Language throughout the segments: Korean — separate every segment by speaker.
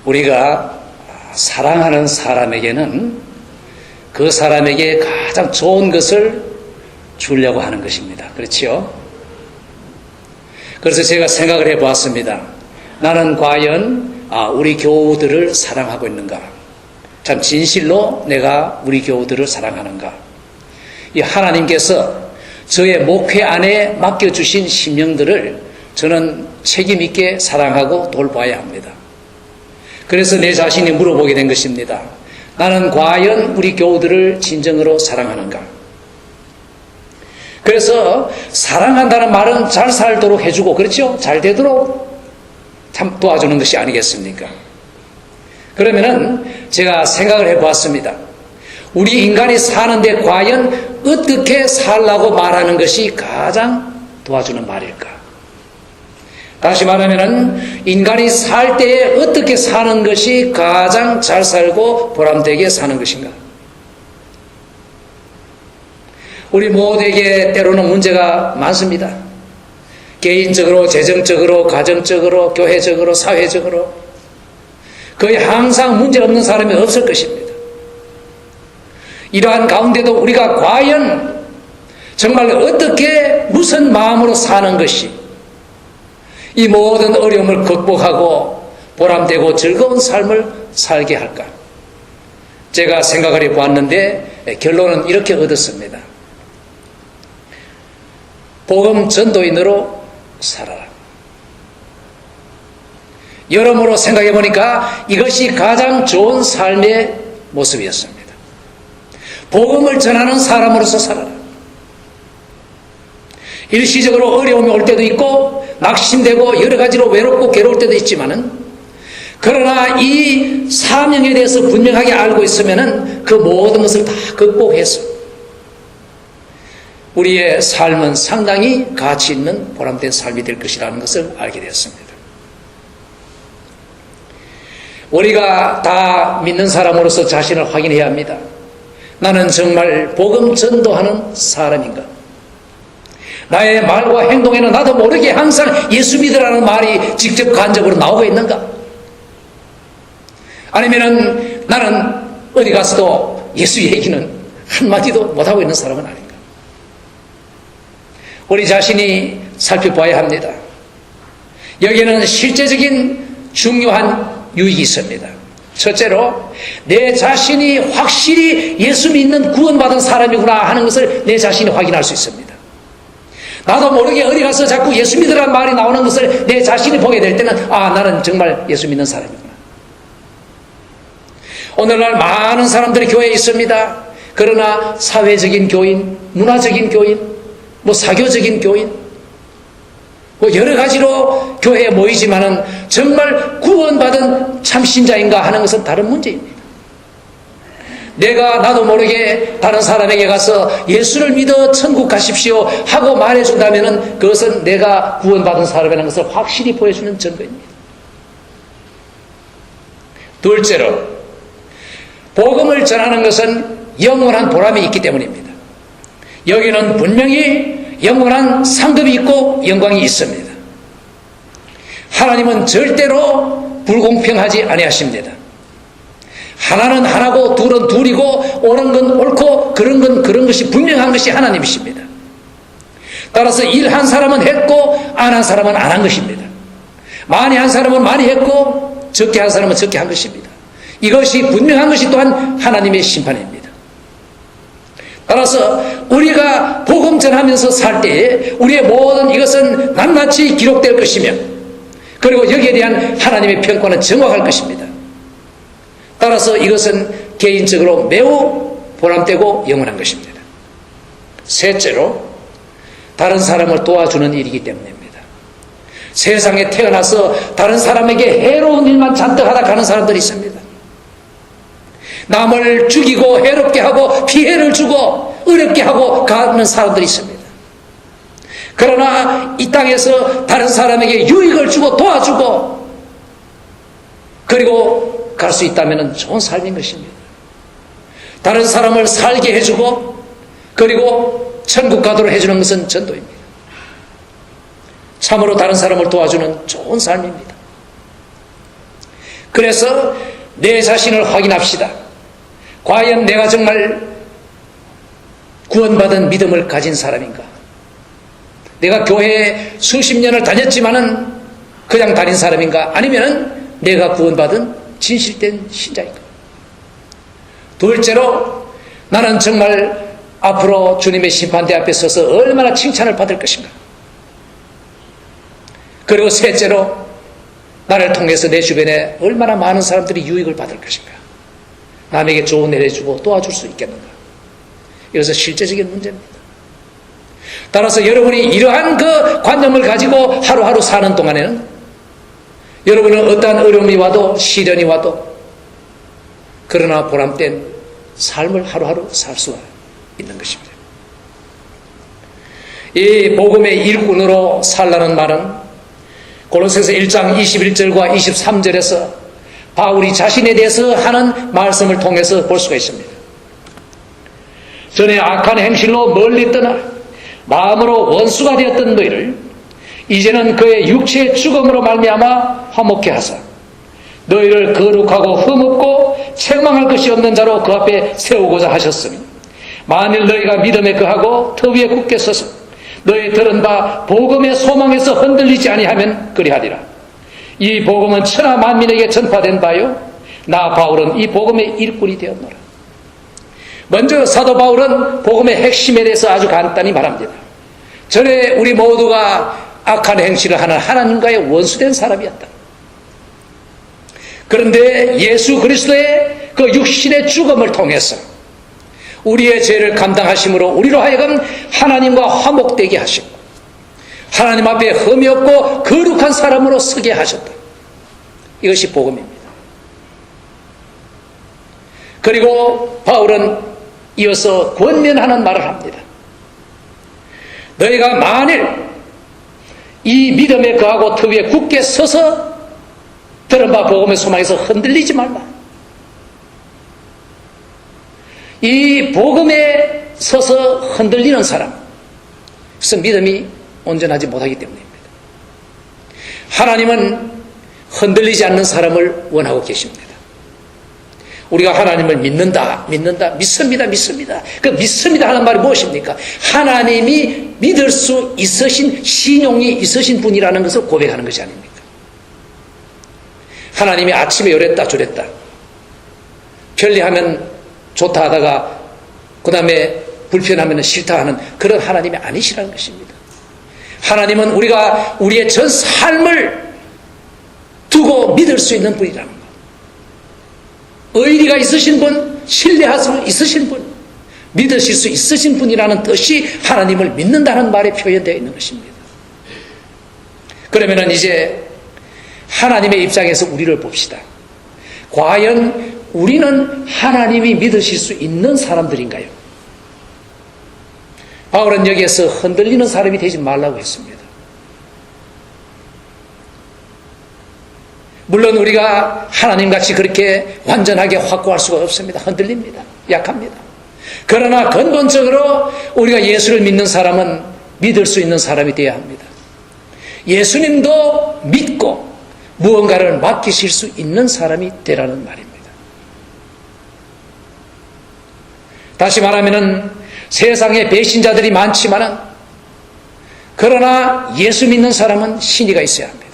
Speaker 1: 우리가 사랑하는 사람에게는 그 사람에게 가장 좋은 것을 주려고 하는 것입니다. 그렇지요? 그래서 제가 생각을 해보았습니다. 나는 과연 우리 교우들을 사랑하고 있는가? 참 진실로 내가 우리 교우들을 사랑하는가? 이 하나님께서 저의 목회 안에 맡겨주신 심령들을 저는 책임있게 사랑하고 돌봐야 합니다. 그래서 내 자신이 물어보게 된 것입니다. 나는 과연 우리 교우들을 진정으로 사랑하는가? 그래서 사랑한다는 말은 잘 살도록 해주고, 그렇죠? 잘 되도록 참 도와주는 것이 아니겠습니까? 그러면은 제가 생각을 해보았습니다. 우리 인간이 사는데 과연 어떻게 살라고 말하는 것이 가장 도와주는 말일까? 다시 말하면은 인간이 살 때에 어떻게 사는 것이 가장 잘 살고 보람되게 사는 것인가? 우리 모두에게 때로는 문제가 많습니다. 개인적으로, 재정적으로, 가정적으로, 교회적으로, 사회적으로 거의 항상 문제 없는 사람이 없을 것입니다. 이러한 가운데도 우리가 과연 정말 어떻게 무슨 마음으로 사는 것이 이 모든 어려움을 극복하고 보람되고 즐거운 삶을 살게 할까? 제가 생각을 해보았는데 결론은 이렇게 얻었습니다. 복음 전도인으로 살아라. 여러모로 생각해 보니까 이것이 가장 좋은 삶의 모습이었습니다. 복음을 전하는 사람으로서 살아라. 일시적으로 어려움이 올 때도 있고 낙심되고 여러 가지로 외롭고 괴로울 때도 있지만은 그러나 이 사명에 대해서 분명하게 알고 있으면은 그 모든 것을 다 극복해서 우리의 삶은 상당히 가치 있는 보람된 삶이 될 것이라는 것을 알게 되었습니다. 우리가 다 믿는 사람으로서 자신을 확인해야 합니다. 나는 정말 복음 전도하는 사람인가? 나의 말과 행동에는 나도 모르게 항상 예수 믿으라는 말이 직접 간접으로 나오고 있는가? 아니면은 나는 어디 가서도 예수 얘기는 한마디도 못하고 있는 사람은 아닌가? 우리 자신이 살펴봐야 합니다. 여기에는 실제적인 중요한 유익이 있습니다. 첫째로 내 자신이 확실히 예수 믿는 구원받은 사람이구나 하는 것을 내 자신이 확인할 수 있습니다. 나도 모르게 어디 가서 자꾸 예수 믿으라는 말이 나오는 것을 내 자신이 보게 될 때는 나는 정말 예수 믿는 사람이구나. 오늘날 많은 사람들이 교회에 있습니다. 그러나 사회적인 교인, 문화적인 교인, 사교적인 교인, 여러 가지로 교회에 모이지만은 정말 구원받은 참신자인가 하는 것은 다른 문제입니다. 나도 모르게 다른 사람에게 가서 예수를 믿어 천국 가십시오 하고 말해준다면은 그것은 내가 구원받은 사람이라는 것을 확실히 보여주는 증거입니다. 둘째로, 복음을 전하는 것은 영원한 보람이 있기 때문입니다. 여기는 분명히 영원한 상급이 있고 영광이 있습니다. 하나님은 절대로 불공평하지 아니하십니다. 하나는 하나고 둘은 둘이고 옳은 건 옳고 그런 건 그런 것이 분명한 것이 하나님이십니다. 따라서 일한 사람은 했고 안 한 사람은 안 한 것입니다. 많이 한 사람은 많이 했고 적게 한 사람은 적게 한 것입니다. 이것이 분명한 것이 또한 하나님의 심판입니다. 따라서 우리가 복음 전하면서 살 때에 우리의 모든 이것은 낱낱이 기록될 것이며 그리고 여기에 대한 하나님의 평가는 정확할 것입니다. 따라서 이것은 개인적으로 매우 보람되고 영원한 것입니다. 셋째로, 다른 사람을 도와주는 일이기 때문입니다. 세상에 태어나서 다른 사람에게 해로운 일만 잔뜩 하다 가는 사람들이 있습니다. 남을 죽이고 해롭게 하고 피해를 주고 어렵게 하고 가는 사람들이 있습니다. 그러나 이 땅에서 다른 사람에게 유익을 주고 도와주고 그리고 갈 수 있다면 좋은 삶인 것입니다. 다른 사람을 살게 해주고 그리고 천국 가도록 해주는 것은 전도입니다. 참으로 다른 사람을 도와주는 좋은 삶입니다. 그래서 내 자신을 확인합시다. 과연 내가 정말 구원받은 믿음을 가진 사람인가? 내가 교회에 수십 년을 다녔지만은 그냥 다닌 사람인가? 아니면은 내가 구원받은 진실된 신자인가? 둘째로, 나는 정말 앞으로 주님의 심판대 앞에 서서 얼마나 칭찬을 받을 것인가? 그리고 셋째로, 나를 통해서 내 주변에 얼마나 많은 사람들이 유익을 받을 것인가? 남에게 좋은 일 해주고 도와줄 수 있겠는가? 이것은 실제적인 문제입니다. 따라서 여러분이 이러한 그 관념을 가지고 하루하루 사는 동안에는 여러분은 어떠한 어려움이 와도 시련이 와도 그러나 보람된 삶을 하루하루 살 수가 있는 것입니다. 이 복음의 일꾼으로 살라는 말은 고로새서 1장 21절과 23절에서 바울이 자신에 대해서 하는 말씀을 통해서 볼 수가 있습니다. 전에 악한 행실로 멀리 떠나 마음으로 원수가 되었던 너희를 이제는 그의 육체의 죽음으로 말미암아 화목케 하사 너희를 거룩하고 흠없고 책망할 것이 없는 자로 그 앞에 세우고자 하셨으니 만일 너희가 믿음에 거하고 터 위에 굳게 서서 너희 들은 바 복음의 소망에서 흔들리지 아니하면 그리하리라. 이 복음은 천하 만민에게 전파된 바요 나 바울은 이 복음의 일꾼이 되었노라. 먼저 사도 바울은 복음의 핵심에 대해서 아주 간단히 말합니다. 전에 우리 모두가 악한 행실을 하는 하나님과의 원수된 사람이었다. 그런데 예수 그리스도의 그 육신의 죽음을 통해서 우리의 죄를 감당하심으로 우리로 하여금 하나님과 화목되게 하시고 하나님 앞에 흠이 없고 거룩한 사람으로 서게 하셨다. 이것이 복음입니다. 그리고 바울은 이어서 권면하는 말을 합니다. 너희가 만일 이 믿음에 거하고 터 위에 굳게 서서 들은 바 복음의 소망에서 흔들리지 말라. 이 복음에 서서 흔들리는 사람, 그것은 믿음이 온전하지 못하기 때문입니다. 하나님은 흔들리지 않는 사람을 원하고 계십니다. 우리가 하나님을 믿는다, 믿습니다. 그 믿습니다 하는 말이 무엇입니까? 하나님이 믿을 수 있으신 신용이 있으신 분이라는 것을 고백하는 것이 아닙니까? 하나님이 아침에 요랬다 저랬다 편리하면 좋다 하다가 그 다음에 불편하면 싫다 하는 그런 하나님이 아니시라는 것입니다. 하나님은 우리가 우리의 전 삶을 두고 믿을 수 있는 분이라는 것. 의리가 있으신 분, 신뢰할 수 있으신 분, 믿으실 수 있으신 분이라는 뜻이 하나님을 믿는다는 말에 표현되어 있는 것입니다. 그러면 이제 하나님의 입장에서 우리를 봅시다. 과연 우리는 하나님이 믿으실 수 있는 사람들인가요? 바울은 여기에서 흔들리는 사람이 되지 말라고 했습니다. 물론 우리가 하나님같이 그렇게 완전하게 확고할 수가 없습니다. 흔들립니다. 약합니다. 그러나 근본적으로 우리가 예수를 믿는 사람은 믿을 수 있는 사람이 되어야 합니다. 예수님도 믿고 무언가를 맡기실 수 있는 사람이 되라는 말입니다. 다시 말하면 세상에 배신자들이 많지만 그러나 예수 믿는 사람은 신의가 있어야 합니다.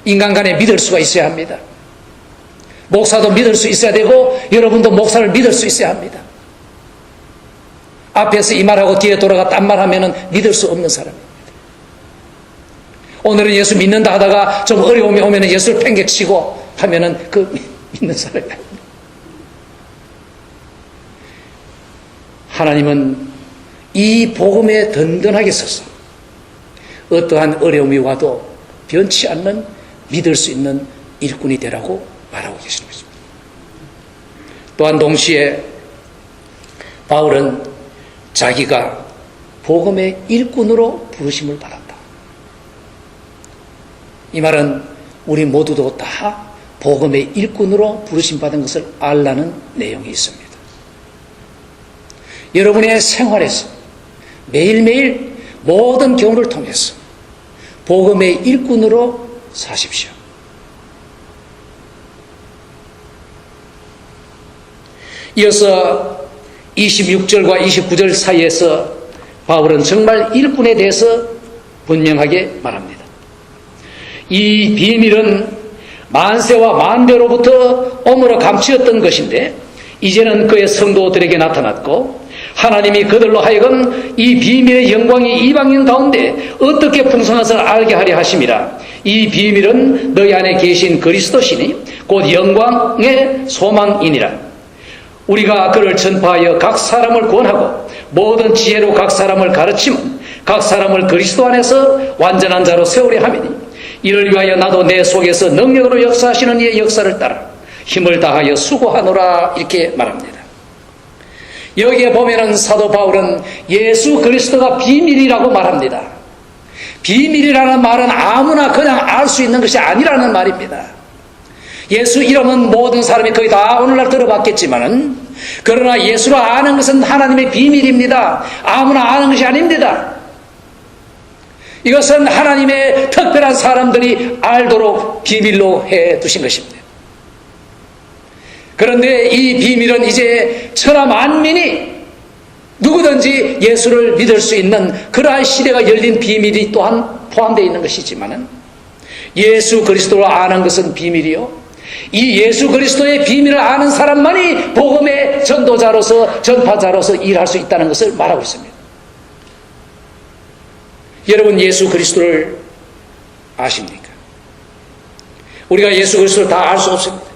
Speaker 1: 인간 간에 믿을 수가 있어야 합니다. 목사도 믿을 수 있어야 되고 여러분도 목사를 믿을 수 있어야 합니다. 앞에서 이 말하고 뒤에 돌아가 딴 말하면 믿을 수 없는 사람입니다. 오늘은 예수 믿는다 하다가 좀 어려움이 오면 예수를 팽개치고 하면은 그 믿는 사람이 아닙니다. 하나님은 이 복음에 든든하게 서서 어떠한 어려움이 와도 변치 않는 믿을 수 있는 일꾼이 되라고 말하고 계시는 것입니다. 또한 동시에 바울은 자기가 복음의 일꾼으로 부르심을 받았다. 이 말은 우리 모두도 다 복음의 일꾼으로 부르심 받은 것을 알라는 내용이 있습니다. 여러분의 생활에서 매일매일 모든 경우를 통해서 복음의 일꾼으로 사십시오. 이어서 26절과 29절 사이에서 바울은 정말 일꾼에 대해서 분명하게 말합니다. 이 비밀은 만세와 만대로부터 어물어 감추었던 것인데 이제는 그의 성도들에게 나타났고 하나님이 그들로 하여금 이 비밀의 영광이 이방인 가운데 어떻게 풍성한것을 알게 하려 하심이라. 이 비밀은 너희 안에 계신 그리스도시니 곧 영광의 소망이니라. 우리가 그를 전파하여 각 사람을 구원하고 모든 지혜로 각 사람을 가르치면 각 사람을 그리스도 안에서 완전한 자로 세우려 함이니 이를 위하여 나도 내 속에서 능력으로 역사하시는 이의 역사를 따라 힘을 다하여 수고하노라. 이렇게 말합니다. 여기에 보면은 사도 바울은 예수 그리스도가 비밀이라고 말합니다. 비밀이라는 말은 아무나 그냥 알 수 있는 것이 아니라는 말입니다. 예수 이름은 모든 사람이 거의 다 오늘날 들어봤겠지만은 그러나 예수를 아는 것은 하나님의 비밀입니다. 아무나 아는 것이 아닙니다. 이것은 하나님의 특별한 사람들이 알도록 비밀로 해 두신 것입니다. 그런데 이 비밀은 이제 천하 만민이 누구든지 예수를 믿을 수 있는 그러한 시대가 열린 비밀이 또한 포함되어 있는 것이지만은 예수 그리스도를 아는 것은 비밀이요. 이 예수 그리스도의 비밀을 아는 사람만이 복음의 전도자로서 전파자로서 일할 수 있다는 것을 말하고 있습니다. 여러분 예수 그리스도를 아십니까? 우리가 예수 그리스도를 다 알 수 없습니다.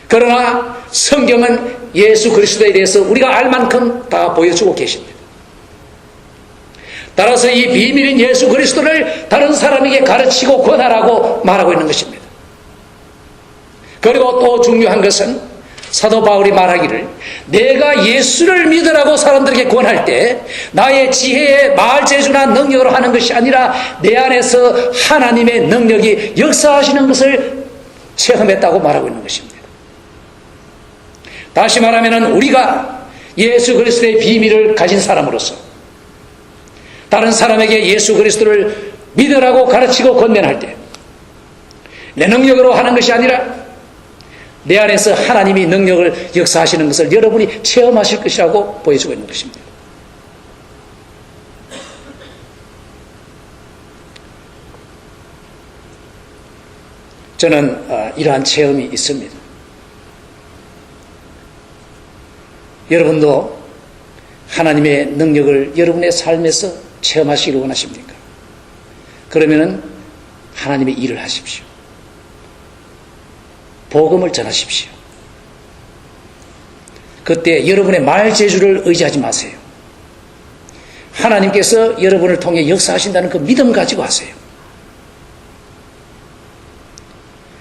Speaker 1: 그러나 성경은 예수 그리스도에 대해서 우리가 알 만큼 다 보여주고 계십니다. 따라서 이 비밀인 예수 그리스도를 다른 사람에게 가르치고 권하라고 말하고 있는 것입니다. 그리고 또 중요한 것은 사도 바울이 말하기를 내가 예수를 믿으라고 사람들에게 권할 때 나의 지혜의 말재주나 능력으로 하는 것이 아니라 내 안에서 하나님의 능력이 역사하시는 것을 체험했다고 말하고 있는 것입니다. 다시 말하면 우리가 예수 그리스도의 비밀을 가진 사람으로서 다른 사람에게 예수 그리스도를 믿으라고 가르치고 권면할 때 내 능력으로 하는 것이 아니라 내 안에서 하나님이 능력을 역사하시는 것을 여러분이 체험하실 것이라고 보여주고 있는 것입니다. 저는 이러한 체험이 있습니다. 여러분도 하나님의 능력을 여러분의 삶에서 체험하시기를 원하십니까? 그러면은 하나님의 일을 하십시오. 복음을 전하십시오. 그때 여러분의 말재주를 의지하지 마세요. 하나님께서 여러분을 통해 역사하신다는 그 믿음 가지고 하세요.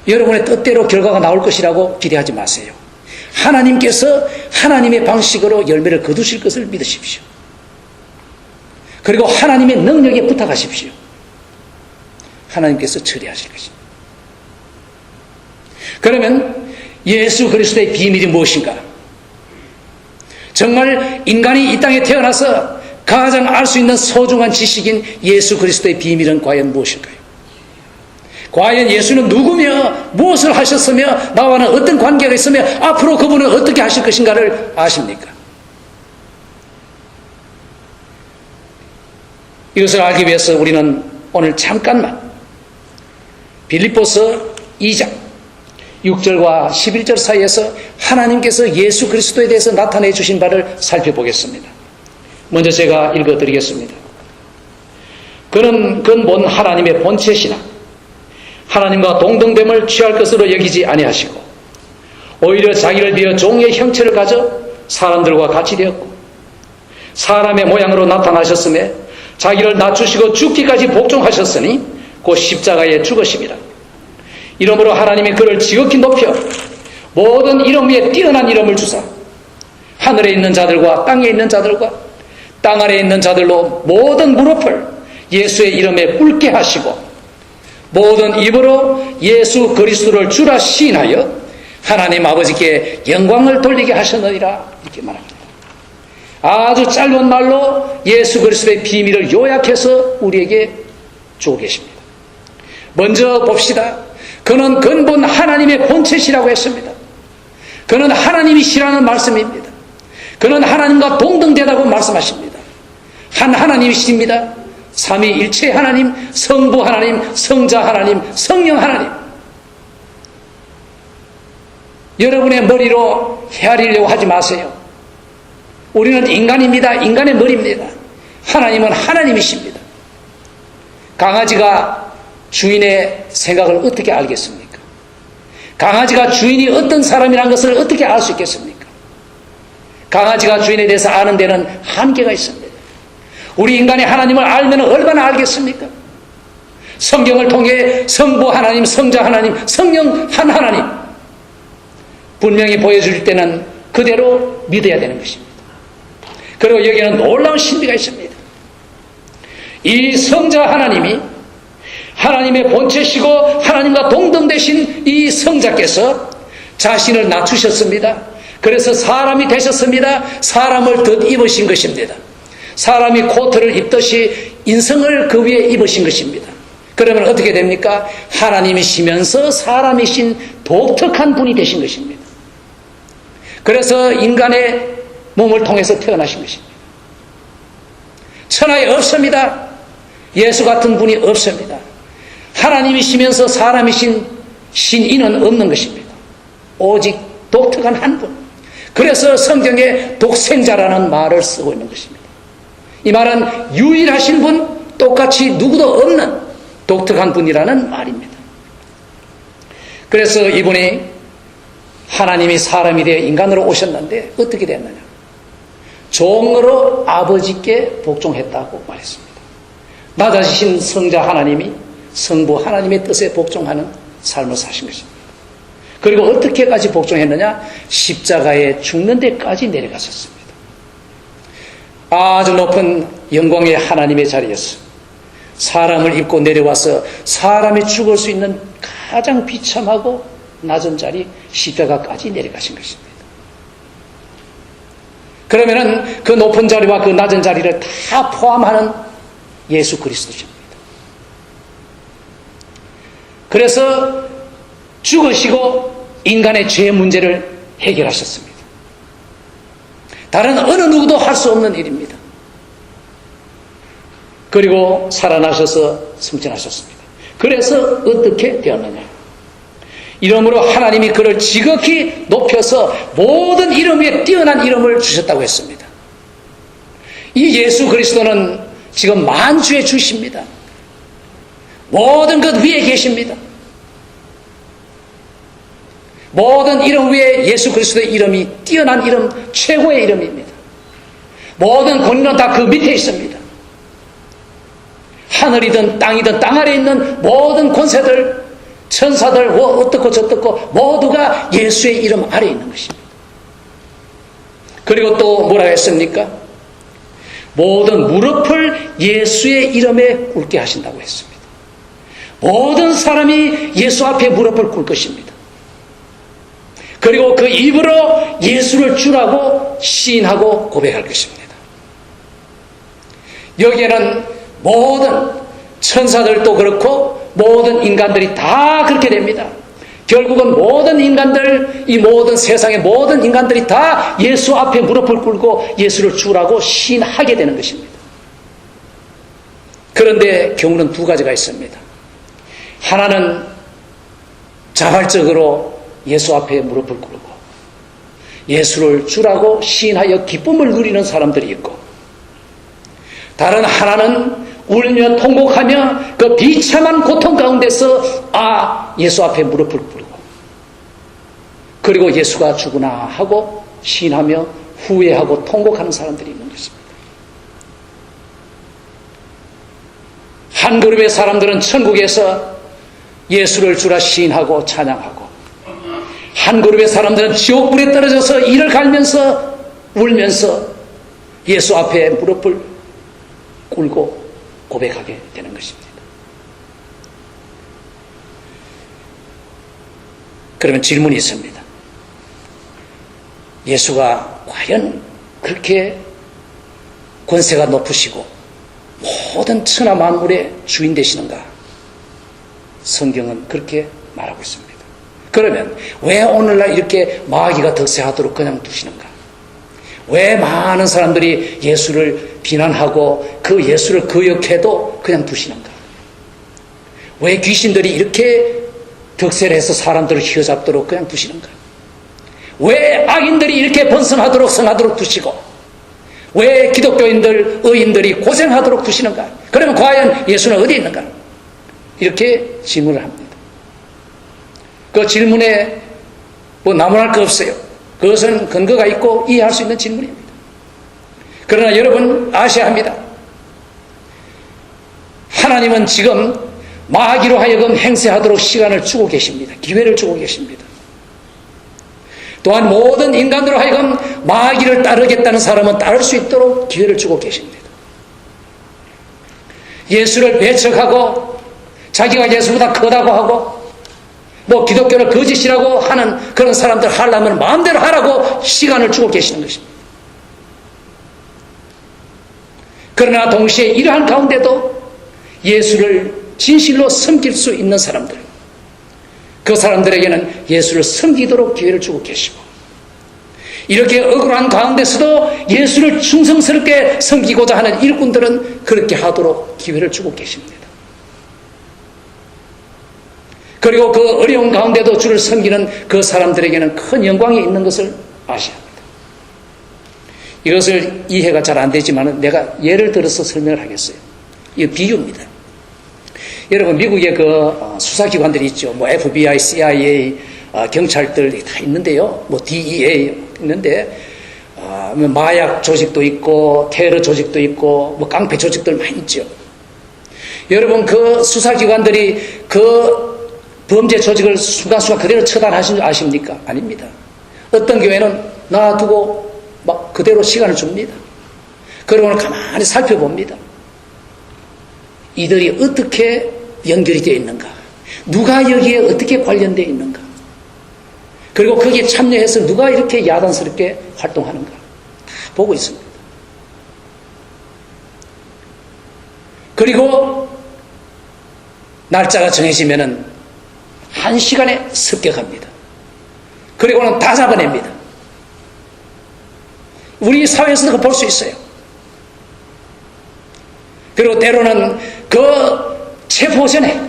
Speaker 1: 여러분의 뜻대로 결과가 나올 것이라고 기대하지 마세요. 하나님께서 하나님의 방식으로 열매를 거두실 것을 믿으십시오. 그리고 하나님의 능력에 부탁하십시오. 하나님께서 처리하실 것입니다. 그러면 예수 그리스도의 비밀이 무엇인가? 정말 인간이 이 땅에 태어나서 가장 알 수 있는 소중한 지식인 예수 그리스도의 비밀은 과연 무엇일까요? 과연 예수는 누구며 무엇을 하셨으며 나와는 어떤 관계가 있으며 앞으로 그분은 어떻게 하실 것인가를 아십니까? 이것을 알기 위해서 우리는 오늘 잠깐만 빌립보서 2장 6절과 11절 사이에서 하나님께서 예수 그리스도에 대해서 나타내 주신 바를 살펴보겠습니다. 먼저 제가 읽어드리겠습니다. 그는 근본 하나님의 본체시나 하나님과 동등됨을 취할 것으로 여기지 아니하시고 오히려 자기를 비어 종의 형체를 가져 사람들과 같이 되었고 사람의 모양으로 나타나셨음에 자기를 낮추시고 죽기까지 복종하셨으니 곧 십자가에 죽으심이라. 이러므로 하나님이 그를 지극히 높여 모든 이름 위에 뛰어난 이름을 주사 하늘에 있는 자들과 땅에 있는 자들과 땅 아래에 있는 자들로 모든 무릎을 예수의 이름에 꿇게 하시고 모든 입으로 예수 그리스도를 주라 시인하여 하나님 아버지께 영광을 돌리게 하셨느니라. 이렇게 말합니다. 아주 짧은 말로 예수 그리스도의 비밀을 요약해서 우리에게 주고 계십니다. 먼저 봅시다. 그는 근본 하나님의 본체시라고 했습니다. 그는 하나님이시라는 말씀입니다. 그는 하나님과 동등되다고 말씀하십니다. 한 하나님이십니다. 삼위일체 하나님, 성부 하나님, 성자 하나님, 성령 하나님. 여러분의 머리로 헤아리려고 하지 마세요. 우리는 인간입니다. 인간의 머리입니다. 하나님은 하나님이십니다. 강아지가 주인의 생각을 어떻게 알겠습니까? 강아지가 주인이 어떤 사람이라는 것을 어떻게 알 수 있겠습니까? 강아지가 주인에 대해서 아는 데는 한계가 있습니다. 우리 인간이 하나님을 알면 얼마나 알겠습니까? 성경을 통해 성부 하나님, 성자 하나님, 성령 한 하나님 분명히 보여줄 때는 그대로 믿어야 되는 것입니다. 그리고 여기에는 놀라운 신비가 있습니다. 이 성자 하나님이 하나님의 본체시고 하나님과 동등되신 이 성자께서 자신을 낮추셨습니다. 그래서 사람이 되셨습니다. 사람을 덧입으신 것입니다. 사람이 코트를 입듯이 인성을 그 위에 입으신 것입니다. 그러면 어떻게 됩니까? 하나님이시면서 사람이신 독특한 분이 되신 것입니다. 그래서 인간의 몸을 통해서 태어나신 것입니다. 천하에 없습니다. 예수 같은 분이 없습니다. 하나님이시면서 사람이신 신인은 없는 것입니다. 오직 독특한 한 분. 그래서 성경에 독생자라는 말을 쓰고 있는 것입니다. 이 말은 유일하신 분, 똑같이 누구도 없는 독특한 분이라는 말입니다. 그래서 이분이 하나님이 사람이 되어 인간으로 오셨는데 어떻게 됐느냐? 종으로 아버지께 복종했다고 말했습니다. 낮아지신 성자 하나님이 성부 하나님의 뜻에 복종하는 삶을 사신 것입니다. 그리고 어떻게까지 복종했느냐? 십자가에 죽는 데까지 내려갔었습니다. 아주 높은 영광의 하나님의 자리에서 사람을 입고 내려와서 사람이 죽을 수 있는 가장 비참하고 낮은 자리 십자가까지 내려가신 것입니다. 그러면은 그 높은 자리와 그 낮은 자리를 다 포함하는 예수 그리스도십니다. 그래서 죽으시고 인간의 죄 문제를 해결하셨습니다. 다른 어느 누구도 할 수 없는 일입니다. 그리고 살아나셔서 승천하셨습니다. 그래서 어떻게 되었느냐? 이름으로 하나님이 그를 지극히 높여서 모든 이름 위에 뛰어난 이름을 주셨다고 했습니다. 이 예수 그리스도는 지금 만주의 주십니다. 모든 것 위에 계십니다. 모든 이름 위에 예수 그리스도의 이름이 뛰어난 이름, 최고의 이름입니다. 모든 권위는 다 그 밑에 있습니다. 하늘이든 땅이든 땅 아래에 있는 모든 권세들, 천사들, 어떻고 저떻고 모두가 예수의 이름 아래에 있는 것입니다. 그리고 또 뭐라고 했습니까? 모든 무릎을 예수의 이름에 꿇게 하신다고 했습니다. 모든 사람이 예수 앞에 무릎을 꿇을 것입니다. 그리고 그 입으로 예수를 주라고 시인하고 고백할 것입니다. 여기에는 모든 천사들도 그렇고 모든 인간들이 다 그렇게 됩니다. 결국은 모든 인간들, 이 모든 세상의 모든 인간들이 다 예수 앞에 무릎을 꿇고 예수를 주라고 시인하게 되는 것입니다. 그런데 경우는 두 가지가 있습니다. 하나는 자발적으로 예수 앞에 무릎을 꿇고 예수를 주라고 시인하여 기쁨을 누리는 사람들이 있고, 다른 하나는 울며 통곡하며 그 비참한 고통 가운데서 예수 앞에 무릎을 꿇고 그리고 예수가 죽으나 하고 시인하며 후회하고 통곡하는 사람들이 있는 것입니다. 한 그룹의 사람들은 천국에서 예수를 주라 시인하고 찬양하고, 한 그룹의 사람들은 지옥불에 떨어져서 이를 갈면서 울면서 예수 앞에 무릎을 꿇고 고백하게 되는 것입니다. 그러면 질문이 있습니다. 예수가 과연 그렇게 권세가 높으시고 모든 천하 만물의 주인 되시는가? 성경은 그렇게 말하고 있습니다. 그러면 왜 오늘날 이렇게 마귀가 득세하도록 그냥 두시는가? 왜 많은 사람들이 예수를 비난하고 그 예수를 거역해도 그냥 두시는가? 왜 귀신들이 이렇게 득세를 해서 사람들을 휘어잡도록 그냥 두시는가? 왜 악인들이 이렇게 번성하도록 성하도록 두시고 왜 기독교인들, 의인들이 고생하도록 두시는가? 그러면 과연 예수는 어디 있는가? 이렇게 질문을 합니다. 그 질문에 뭐 나무랄 거 없어요. 그것은 근거가 있고 이해할 수 있는 질문입니다. 그러나 여러분 아셔야 합니다. 하나님은 지금 마귀로 하여금 행세하도록 시간을 주고 계십니다. 기회를 주고 계십니다. 또한 모든 인간으로 하여금 마귀를 따르겠다는 사람은 따를 수 있도록 기회를 주고 계십니다. 예수를 배척하고 자기가 예수보다 크다고 하고 뭐 기독교를 거짓이라고 하는 그런 사람들 하려면 마음대로 하라고 시간을 주고 계시는 것입니다. 그러나 동시에 이러한 가운데도 예수를 진실로 섬길 수 있는 사람들, 그 사람들에게는 예수를 섬기도록 기회를 주고 계시고 이렇게 억울한 가운데서도 예수를 충성스럽게 섬기고자 하는 일꾼들은 그렇게 하도록 기회를 주고 계십니다. 그리고 그 어려운 가운데도 주를 섬기는 그 사람들에게는 큰 영광이 있는 것을 아셔야 합니다. 이것을 이해가 잘 안 되지만 내가 예를 들어서 설명을 하겠어요. 이거 비유입니다. 여러분 미국의 그 수사기관들이 있죠. 뭐 FBI, CIA, 경찰들이 다 있는데요. 뭐 DEA 있는데 마약 조직도 있고 테러 조직도 있고 뭐 깡패 조직들 많이 있죠. 여러분 그 수사기관들이 그 범죄 조직을 순간순간 그대로 처단하신 줄 아십니까? 아닙니다. 어떤 교회는 놔두고 막 그대로 시간을 줍니다. 그러고는 가만히 살펴봅니다. 이들이 어떻게 연결이 되어 있는가? 누가 여기에 어떻게 관련되어 있는가? 그리고 거기에 참여해서 누가 이렇게 야단스럽게 활동하는가? 다 보고 있습니다. 그리고 날짜가 정해지면은 1시간에 습격합니다. 그리고는 다 잡아냅니다. 우리 사회에서도 그걸 볼 수 있어요. 그리고 때로는 그 체포 전에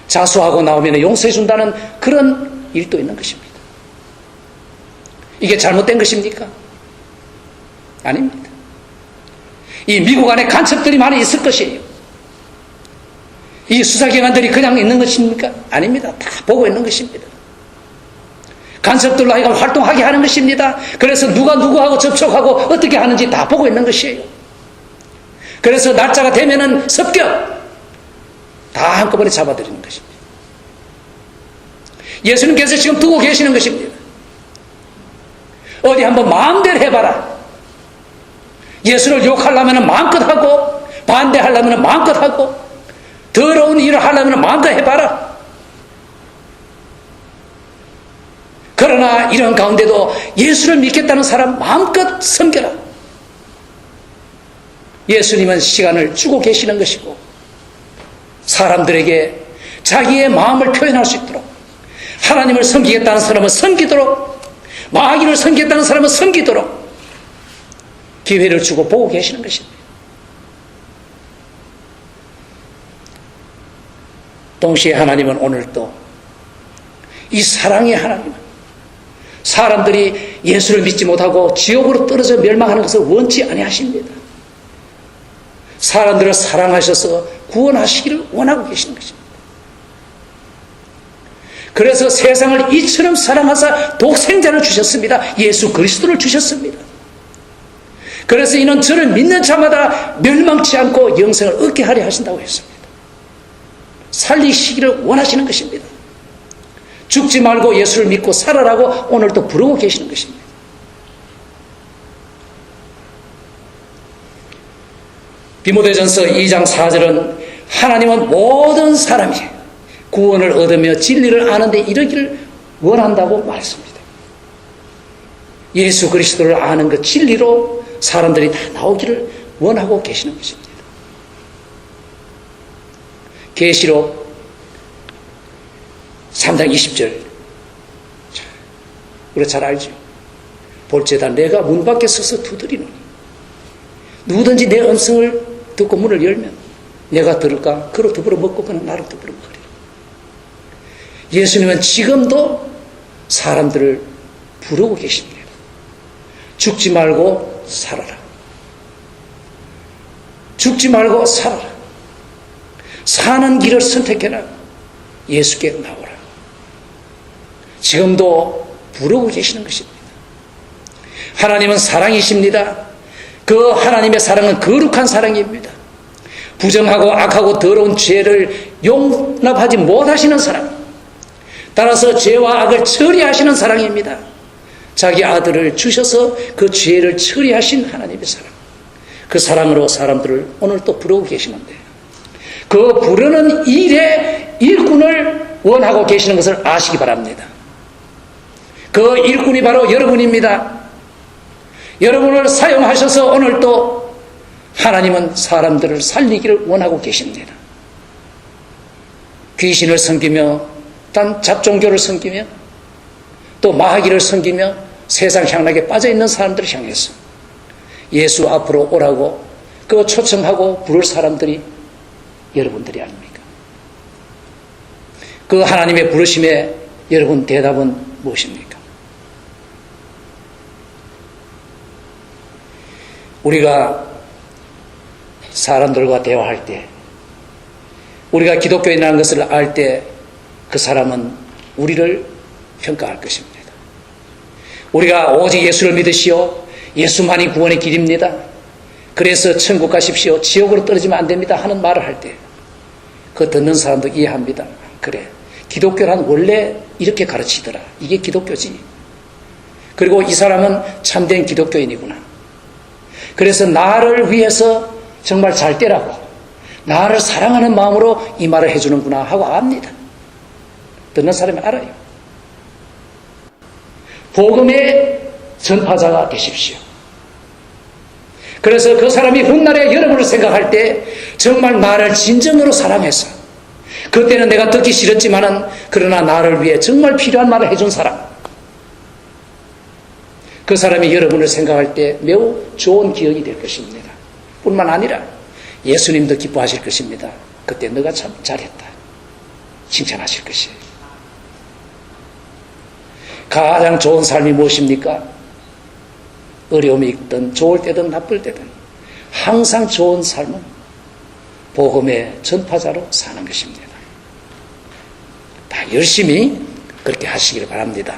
Speaker 1: 자수하고 나오면 용서해준다는 그런 일도 있는 것입니다. 이게 잘못된 것입니까? 아닙니다. 이 미국 안에 간첩들이 많이 있을 것이에요. 이 수사기관들이 그냥 있는 것입니까? 아닙니다. 다 보고 있는 것입니다. 간섭들로 하여금 활동하게 하는 것입니다. 그래서 누가 누구하고 접촉하고 어떻게 하는지 다 보고 있는 것이에요. 그래서 날짜가 되면은 습격 다 한꺼번에 잡아들이는 것입니다. 예수님께서 지금 두고 계시는 것입니다. 어디 한번 마음대로 해봐라. 예수를 욕하려면 마음껏 하고 반대하려면 마음껏 하고 더러운 일을 하려면 마음껏 해봐라. 그러나 이런 가운데도 예수를 믿겠다는 사람 마음껏 섬겨라. 예수님은 시간을 주고 계시는 것이고 사람들에게 자기의 마음을 표현할 수 있도록 하나님을 섬기겠다는 사람은 섬기도록 마귀를 섬기겠다는 사람은 섬기도록 기회를 주고 보고 계시는 것입니다. 동시에 하나님은 오늘도 이 사랑의 하나님은 사람들이 예수를 믿지 못하고 지옥으로 떨어져 멸망하는 것을 원치 아니하십니다. 사람들을 사랑하셔서 구원하시기를 원하고 계시는 것입니다. 그래서 세상을 이처럼 사랑하사 독생자를 주셨습니다. 예수 그리스도를 주셨습니다. 그래서 이는 저를 믿는 자마다 멸망치 않고 영생을 얻게 하려 하신다고 했습니다. 살리시기를 원하시는 것입니다. 죽지 말고 예수를 믿고 살아라고 오늘도 부르고 계시는 것입니다. 디모데전서 2장 4절은 하나님은 모든 사람이 구원을 얻으며 진리를 아는데 이르기를 원한다고 말했습니다. 예수 그리스도를 아는 그 진리로 사람들이 다 나오기를 원하고 계시는 것입니다. 계시록 3장 20절 우리 잘 알죠. 볼지어다 내가 문 밖에 서서 두드리노니 누구든지 내 음성을 듣고 문을 열면 내가 들을까 그로 더불어 먹고 그는 나로 더불어 먹으리라. 예수님은 지금도 사람들을 부르고 계십니다. 죽지 말고 살아라. 죽지 말고 살아라. 사는 길을 선택해라. 예수께 나오라. 지금도 부르고 계시는 것입니다. 하나님은 사랑이십니다. 그 하나님의 사랑은 거룩한 사랑입니다. 부정하고 악하고 더러운 죄를 용납하지 못하시는 사랑, 따라서 죄와 악을 처리하시는 사랑입니다. 자기 아들을 주셔서 그 죄를 처리하신 하나님의 사랑, 그 사랑으로 사람들을 오늘 또 부르고 계시는데 그 부르는 일의 일꾼을 원하고 계시는 것을 아시기 바랍니다. 그 일꾼이 바로 여러분입니다. 여러분을 사용하셔서 오늘 또 하나님은 사람들을 살리기를 원하고 계십니다. 귀신을 섬기며 단 잡종교를 섬기며 또 마귀를 섬기며 세상 향락에 빠져있는 사람들을 향해서 예수 앞으로 오라고 그 초청하고 부를 사람들이 여러분들이 아닙니까? 그 하나님의 부르심에 여러분 대답은 무엇입니까? 우리가 사람들과 대화할 때, 우리가 기독교인이라는 것을 알 때 그 사람은 우리를 평가할 것입니다. 우리가 오직 예수를 믿으시오, 예수만이 구원의 길입니다, 그래서 천국 가십시오, 지옥으로 떨어지면 안 됩니다 하는 말을 할 때 그 듣는 사람도 이해합니다. 그래, 기독교란 원래 이렇게 가르치더라, 이게 기독교지. 그리고 이 사람은 참된 기독교인이구나. 그래서 나를 위해서 정말 잘 되라고 나를 사랑하는 마음으로 이 말을 해주는구나 하고 압니다. 듣는 사람이 알아요. 복음의 전파자가 되십시오. 그래서 그 사람이 훗날에 여러분을 생각할 때 정말 나를 진정으로 사랑해서, 그때는 내가 듣기 싫었지만은 그러나 나를 위해 정말 필요한 말을 해준 사람, 그 사람이 여러분을 생각할 때 매우 좋은 기억이 될 것입니다. 뿐만 아니라 예수님도 기뻐하실 것입니다. 그때 너가 참 잘했다 칭찬하실 것이에요. 가장 좋은 삶이 무엇입니까? 어려움이 있든 좋을 때든 나쁠 때든 항상 좋은 삶은 복음의 전파자로 사는 것입니다. 다 열심히 그렇게 하시길 바랍니다.